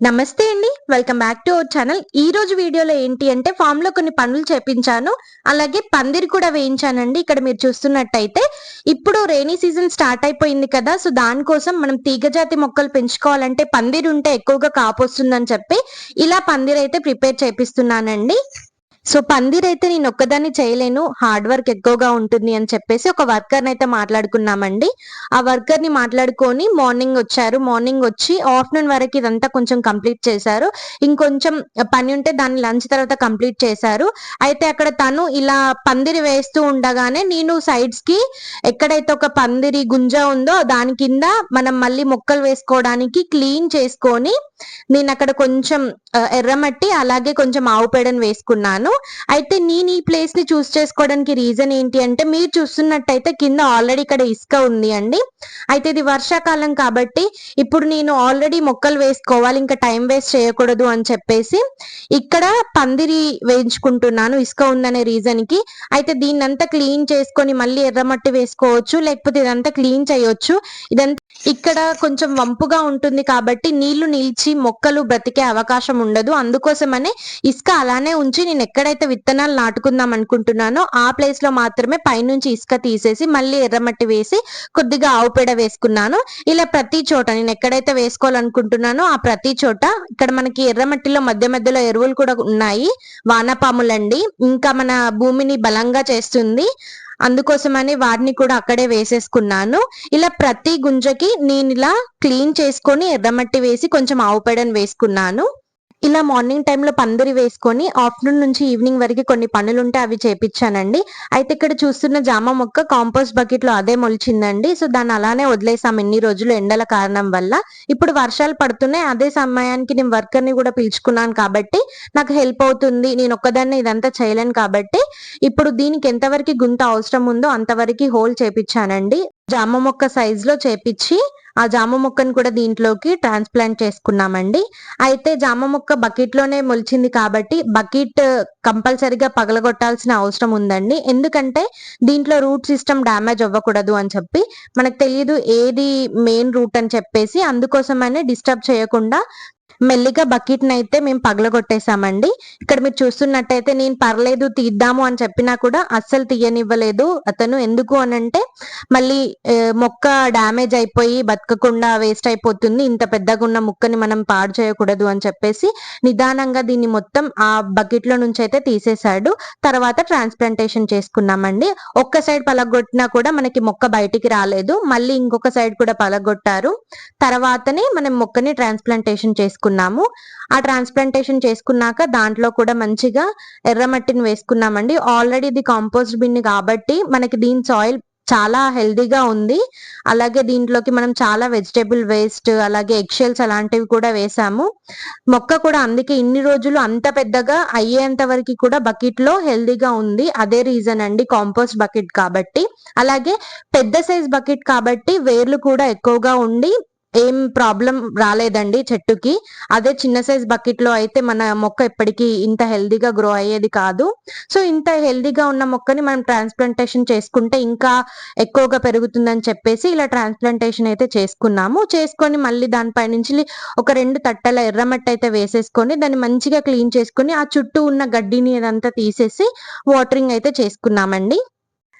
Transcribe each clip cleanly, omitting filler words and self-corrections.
నమస్తే అండి. Welcome back to our channel. ఈ రోజు వీడియోలో ఏంటి అంటే ఫామ్ లో కొన్ని పనులు చేపించాను. అలాగే పందిరి కూడా వేయించానండి. ఇక్కడ మీరు చూస్తున్నట్టయితే ఇప్పుడు రైనీ సీజన్ స్టార్ట్ అయిపోయింది కదా! సో దానికోసం మనం తీగజాతి మొక్కలు పెంచుకోవాలంటే పందిరి ఉంటే ఎక్కువగా కాపొస్తుందని చెప్పి ఇలా పందిరైతే ప్రిపేర్ చేపిస్తున్నానండి. సో పందిరైతే నేను ఒక్కదాన్ని చేయలేను. హార్డ్ వర్క్ ఎక్కువగా ఉంటుంది అని చెప్పేసి ఒక వర్కర్‌ని అయితే మాట్లాడుకున్నామండి. ఆ వర్కర్‌ని మాట్లాడుకొని మార్నింగ్ వచ్చారు. మార్నింగ్ వచ్చి ఆఫ్టర్‌నూన్ వరకు ఇదంతా కొంచెం కంప్లీట్ చేశారు. ఇంకొంచెం పని ఉంటే దాన్ని లంచ్ తర్వాత కంప్లీట్ చేశారు. అయితే అక్కడ తను ఇలా పందిరి వేస్తూ ఉండగానే నేను సైడ్స్‌కి ఎక్కడైతే ఒక పందిరి గుంజ ఉందో దాని కింద మనం మళ్ళీ మొక్కలు వేసుకోవడానికి క్లీన్ చేసుకొని నేనక్కడ కొంచెం ఎర్రమట్టి అలాగే కొంచెం ఆవు పేడను వేసుకున్నాను. అయితే నేను ఈ ప్లేస్ ని చూస్ చేసుకోవడానికి రీజన్ ఏంటి అంటే మీరు చూస్తున్నట్టయితే కింద ఆల్రెడీ ఇక్కడ ఇసుక ఉంది అండి. అయితే ఇది వర్షాకాలం కాబట్టి ఇప్పుడు నేను ఆల్రెడీ మొక్కలు వేసుకోవాలి, ఇంకా టైం వేస్ట్ చేయకూడదు అని చెప్పేసి ఇక్కడ పందిరి వేయించుకుంటున్నాను ఇసుక ఉందనే రీజన్ కి. అయితే దీన్నంతా క్లీన్ చేసుకొని మళ్ళీ ఎర్రమట్టి వేసుకోవచ్చు, లేకపోతే ఇదంతా క్లీన్ చేయొచ్చు. ఇదంతా ఇక్కడ కొంచెం వంపుగా ఉంటుంది కాబట్టి నీళ్లు నిలిచి మొక్కలు బ్రతికే అవకాశం ఉండదు. అందుకోసమనే ఇసుక అలానే ఉంచి నేను ఎక్కడైతే విత్తనాలు నాటుకుందాం అనుకుంటున్నానో ఆ ప్లేస్ లో మాత్రమే పైనుంచి ఇసుక తీసేసి మళ్ళీ ఎర్రమట్టి వేసి కొద్దిగా ఆవు పేడ వేసుకున్నాను. ఇలా ప్రతి చోట నేను ఎక్కడైతే వేసుకోవాలనుకుంటున్నానో ఆ ప్రతి చోట ఇక్కడ మనకి ఎర్రమట్టిలో మధ్య మధ్యలో ఎరువులు కూడా ఉన్నాయి. వానపాములండి. ఇంకా మన భూమిని బలంగా చేస్తుంది. అందుకోసమని వాటిని కూడా అక్కడే వేసేసుకున్నాను. ఇలా ప్రతి గుంజకి నేను ఇలా క్లీన్ చేసుకొని ఎర్రమట్టి వేసి కొంచెం ఆవు పేడను వేసుకున్నాను. ఇలా మార్నింగ్ టైంలో పందిరి వేసుకొని ఆఫ్టర్నూన్ నుంచి ఈవినింగ్ వరకు కొన్ని పనులుంటే అవి చేపించానండి. అయితే ఇక్కడ చూస్తున్న జామ మొక్క కాంపోస్ట్ బకెట్ లో అదే మొలిచిందండి. సో దాన్ని అలానే వదిలేసాం ఇన్ని రోజులు ఎండల కారణం వల్ల. ఇప్పుడు వర్షాలు పడుతున్నాయి. అదే సమయానికి నేను వర్కర్ ని కూడా పిలుచుకున్నాను కాబట్టి నాకు హెల్ప్ అవుతుంది. నేను ఒక్కదాన్నే ఇదంతా చేయలేను కాబట్టి ఇప్పుడు దీనికి ఎంతవరకు గుంత అవసరం ఉందో అంతవరకు హోల్ చేపించానండి. జామ మొక్క సైజ్ లో చేపించి ఆ జామ మొక్కను కూడా దీంట్లోకి ట్రాన్స్ప్లాంట్ చేసుకున్నామండి. అయితే జామ మొక్క బకెట్ లోనే మొలిచింది కాబట్టి బకెట్ కంపల్సరిగా పగలగొట్టాల్సిన అవసరం ఉందండి. ఎందుకంటే దీంట్లో రూట్ సిస్టమ్ డ్యామేజ్ అవ్వకూడదు అని చెప్పి మనకు తెలియదు ఏది మెయిన్ రూట్ అని చెప్పేసి అందుకోసమనే డిస్టర్బ్ చేయకుండా మెల్లిగా బకెట్ నైతే మేము పగలగొట్టేసామండి. ఇక్కడ మీరు చూస్తున్నట్టయితే నేను పర్లేదు తీద్దాము అని చెప్పినా కూడా అస్సలు తీయనివ్వలేదు అతను. ఎందుకు అనంటే మళ్ళీ మొక్క డ్యామేజ్ అయిపోయి బతకకుండా వేస్ట్ అయిపోతుంది. ఇంత పెద్దగా ఉన్న ముక్కని మనం పాడు చేయకూడదు అని చెప్పేసి నిదానంగా దీన్ని మొత్తం ఆ బకెట్ లో నుంచి అయితే తీసేశాడు. తర్వాత ట్రాన్స్ప్లాంటేషన్ చేసుకున్నామండి. ఒక్క సైడ్ పలగొట్టినా కూడా మనకి మొక్క బయటికి రాలేదు. మళ్ళీ ఇంకొక సైడ్ కూడా పలగొట్టారు. తర్వాతనే మనం మొక్కని ట్రాన్స్ప్లాంటేషన్ చేసుకున్నాము. ఆ ట్రాన్స్ప్లాంటేషన్ చేసుకున్నాక దాంట్లో కూడా మంచిగా ఎర్రమట్టిని వేసుకున్నామండి. ఆల్రెడీ ఇది కాంపోస్ట్ బిన్ కాబట్టి మనకి దీని సాయిల్ చాలా హెల్దీగా ఉంది. అలాగే దీంట్లోకి మనం చాలా వెజిటేబుల్ వేస్ట్ అలాగే ఎగ్ షెల్స్ అలాంటివి కూడా వేసాము. మొక్క కూడా అందుకే ఇన్ని రోజులు అంత పెద్దగా అయ్యేంత వరకు కూడా బకెట్ లో హెల్దీగా ఉంది. అదే రీజన్ అండి, కాంపోస్ట్ బకెట్ కాబట్టి. అలాగే పెద్ద సైజ్ బకెట్ కాబట్టి వేర్లు కూడా ఎక్కువగా ఉండి ఏం ప్రాబ్లం రాలేదండి చెట్టుకి. అదే చిన్న సైజ్ బకెట్ లో అయితే మన మొక్క ఎప్పటికీ ఇంత హెల్దీగా గ్రో అయ్యేది కాదు. సో ఇంత హెల్దీగా ఉన్న మొక్కని మనం ట్రాన్స్ప్లాంటేషన్ చేసుకుంటే ఇంకా ఎక్కువగా పెరుగుతుందని చెప్పేసి ఇలా ట్రాన్స్ప్లాంటేషన్ అయితే చేసుకున్నాము. చేసుకొని మళ్ళీ దానిపై నుంచి ఒక 2 తట్టల ఎర్రమట్టి అయితే వేసేసుకొని దాన్ని మంచిగా క్లీన్ చేసుకొని ఆ చుట్టూ ఉన్న గడ్డిని అదంతా తీసేసి వాటరింగ్ అయితే చేసుకున్నామండి.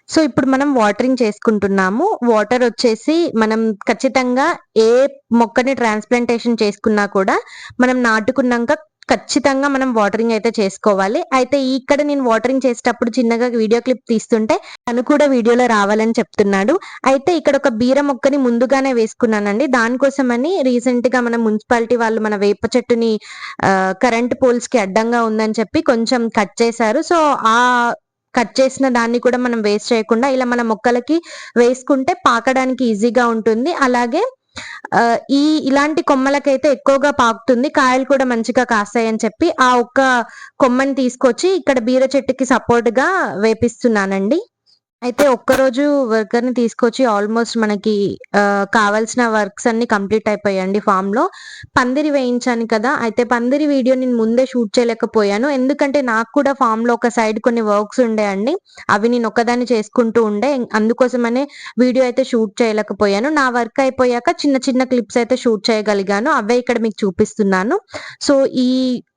సో ఇప్పుడు మనం వాటరింగ్ చేసుకుంటున్నాము. వాటర్ వచ్చేసి మనం ఖచ్చితంగా ఏ మొక్కని ట్రాన్స్ప్లాంటేషన్ చేసుకున్నా కూడా మనం నాటుకున్నాక ఖచ్చితంగా మనం వాటరింగ్ అయితే చేసుకోవాలి. అయితే ఇక్కడ నేను వాటరింగ్ చేసేటప్పుడు చిన్నగా వీడియో క్లిప్ తీస్తుంటే తను కూడా వీడియోలో రావాలని చెప్తున్నాడు. అయితే ఇక్కడ ఒక బీర మొక్కని ముందుగానే వేసుకున్నానండి. దానికోసమని రీసెంట్ గా మన మున్సిపాలిటీ వాళ్ళు మన వేప చెట్టుని కరెంట్ పోల్స్ కి అడ్డంగా ఉందని చెప్పి కొంచెం కట్ చేశారు. సో ఆ కట్ చేసిన దాన్ని కూడా మనం వేస్ట్ చేయకుండా ఇలా మన మొక్కలకి వేసుకుంటే పాకడానికి ఈజీగా ఉంటుంది. అలాగే ఇలాంటి కొమ్మలకైతే ఎక్కువగా పాకుతుంది. కాయలు కూడా మంచిగా కాస్తాయని చెప్పి ఆ ఒక్క కొమ్మని తీసుకొచ్చి ఇక్కడ బీర చెట్టుకి సపోర్ట్ గా వేపిస్తున్నానండి. అయితే ఒక్కరోజు వర్కర్‌ని తీసుకొచ్చి ఆల్మోస్ట్ మనకి కావాల్సిన వర్క్స్ అన్నీ కంప్లీట్ అయిపోయాయండి ఫామ్‌లో. పందిరి వేయించాను కదా! అయితే పందిరి వీడియో నేను ముందే షూట్ చేయలేకపోయాను. ఎందుకంటే నాకు కూడా ఫామ్‌లో ఒక సైడ్ కొన్ని వర్క్స్ ఉండే అండి. అవి నేను ఒక్కదాన్ని చేసుకుంటూ ఉండే. అందుకోసమనే వీడియో అయితే షూట్ చేయలేకపోయాను. నా వర్క్ అయిపోయాక చిన్న చిన్న క్లిప్స్ అయితే షూట్ చేయగలిగాను. అవే ఇక్కడ మీకు చూపిస్తున్నాను. సో, ఈ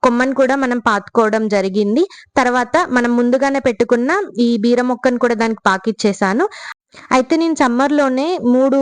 కొమ్మని కూడా మనం పాతుకోవడం జరిగింది. తర్వాత మనం ముందుగానే పెట్టుకున్న ఈ బీర మొక్కను కూడా దానికి పాకిచ్చేసాను. అయితే నేను సమ్మర్‌లోనే 3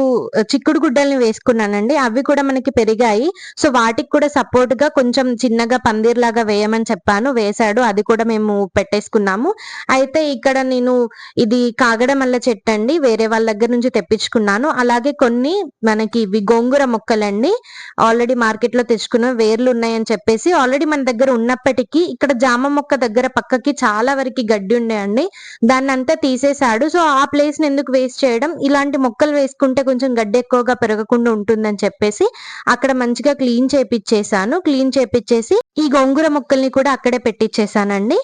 చిక్కుడు గుడ్డల్ని వేసుకున్నానండి. అవి కూడా మనకి పెరిగాయి. సో, వాటికి కూడా సపోర్ట్‌గా కొంచెం చిన్నగా పందిర్‌లాగా వేయమని చెప్పాను. వేశాడు. అది కూడా మేము పెట్టేసుకున్నాము. అయితే ఇక్కడ నేను ఇది కాగడమల్ల చెట్టండి. వేరే వాళ్ళ దగ్గర నుంచి తెప్పించుకున్నాను. అలాగే కొన్ని మనకి ఇవి గోంగూర మొక్కలండి. ఆల్రెడీ మార్కెట్‌లో తెచ్చుకున్న వేర్లున్నాయని చెప్పేసి ఆల్రెడీ మన దగ్గర ఉన్నప్పటికీ ఇక్కడ జామ మొక్క దగ్గర పక్కకి చాలా వరకి గడ్డి ఉండే అండి. దాన్నంతా తీసేసాడు. సో, ఆ ప్లేస్‌ని ఎందుకు వేస్ట్ చేయడం, ఇలాంటి మొక్కలు వేసుకుంటే కొంచెం గడ్డి ఎక్కువగా పెరగకుండా ఉంటుందని చెప్పేసి అక్కడ మంచిగా క్లీన్ చేపిచ్చేసాను. క్లీన్ చేపిచ్చేసి ఈ గోంగూర మొక్కల్ని కూడా అక్కడే పెట్టిచ్చేసానండి.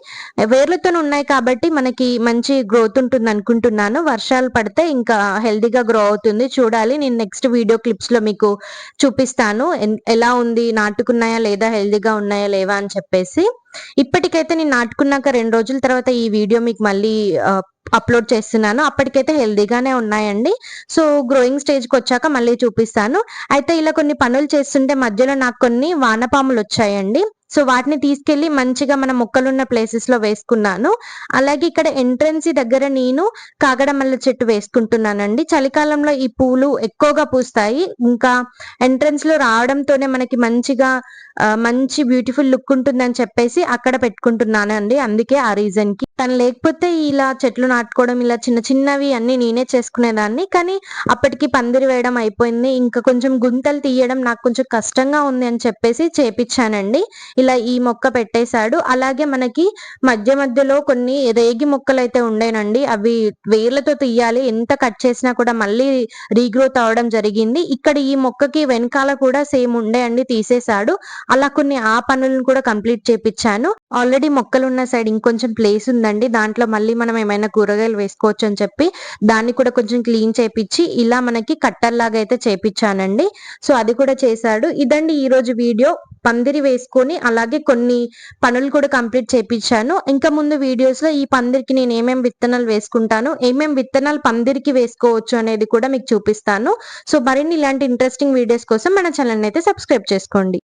వేర్లతోనే ఉన్నాయి కాబట్టి మనకి మంచి గ్రోత్ ఉంటుందనుకుంటున్నాను. వర్షాలు పడితే ఇంకా హెల్తీగా గ్రో అవుతుంది. చూడాలి. నేను నెక్స్ట్ వీడియో క్లిప్స్‌లో మీకు చూపిస్తాను. ఎలా ఉంది, నాటుకున్నాయా లేదా, హెల్తీగా ఉన్నాయా లేవా అని చెప్పేసి. ఇప్పటికైతే నేను నాటుకున్నాక 2 రోజుల తర్వాత ఈ వీడియో మీకు మళ్ళీ అప్‌లోడ్ చేస్తున్నాను. అప్పటికైతే హెల్తీగానే ఉన్నాయండి. సో, గ్రోయింగ్ స్టేజ్‌కొచ్చాక మళ్ళీ చూపిస్తాను. అయితే ఇలా కొన్ని పనులు చేస్తుంటే మధ్యలో నాకు కొన్ని వానపాములొచ్చాయండి. సో, వాటిని తీసుకెళ్ళి మంచిగా మన మొక్కలున్న ప్లేసెస్‌లో వేసుకున్నాను. అలాగే ఇక్కడ ఎంట్రన్సీ దగ్గర నేను కాగడమల్ల చెట్టు వేసుకుంటున్నానండి. చలికాలంలో ఈ పూలు ఎక్కువగా పూస్తాయి. ఇంకా ఎంట్రన్స్‌లో రావడంతోనే మనకి మంచిగా మంచి బ్యూటిఫుల్ లుక్ ఉంటుందని చెప్పేసి అక్కడ పెట్టుకుంటున్నానండి. అందుకే ఆ రీజన్‌కి. తను లేకపోతే ఇలా చెట్లు నాటుకోవడం ఇలా చిన్న చిన్నవి అన్నీ నేనే చేసుకునేదాన్ని. కానీ అప్పటికి పందిరి వేయడం అయిపోయింది. ఇంకా కొంచెం గుంతలు తీయడం నాకు కొంచెం కష్టంగా ఉంది అని చెప్పేసి చేపిచ్చానండి. ఇలా ఈ మొక్క పెట్టేశాడు. అలాగే మనకి మధ్య మధ్యలో కొన్ని రేగి మొక్కలైతే ఉండేనండి. అవి వేర్లతో తీయాలి. ఎంత కట్ చేసినా కూడా మళ్ళీ రీగ్రోత్ అవ్వడం జరిగింది. ఇక్కడ ఈ మొక్కకి వెనకాల కూడా సేమ్ ఉండే అండి, తీసేశాడు. అలా కొన్ని ఆ పనులను కూడా కంప్లీట్ చేపిచ్చాను. ఆల్రెడీ మొక్కలున్న సైడ్ ఇంకొంచెం ప్లేస్ ఉందండి. దాంట్లో మళ్ళీ మనం ఏమైనా కూరగాయలు వేసుకోవచ్చు అని చెప్పి దాన్ని కూడా కొంచెం క్లీన్ చేపిచ్చి ఇలా మనకి కట్టర్‌లాగా అయితే చేపిచ్చానండి. సో, అది కూడా చేశాడు. ఇదండి ఈరోజు వీడియో. పందిరి వేసుకొని అలాగే కొన్ని పనులు కూడా కంప్లీట్ చేపిచ్చాను. ఇంకా ముందు వీడియోస్‌లో ఈ పందిరికి నేను ఏమేం విత్తనాలు వేసుకుంటాను, ఏమేం విత్తనాలు పందిరికి వేసుకోవచ్చు అనేది కూడా మీకు చూపిస్తాను. సో, మరిన్ని ఇలాంటి ఇంట్రెస్టింగ్ వీడియోస్ కోసం మన ఛానెల్‌ని అయితే సబ్స్క్రైబ్ చేసుకోండి.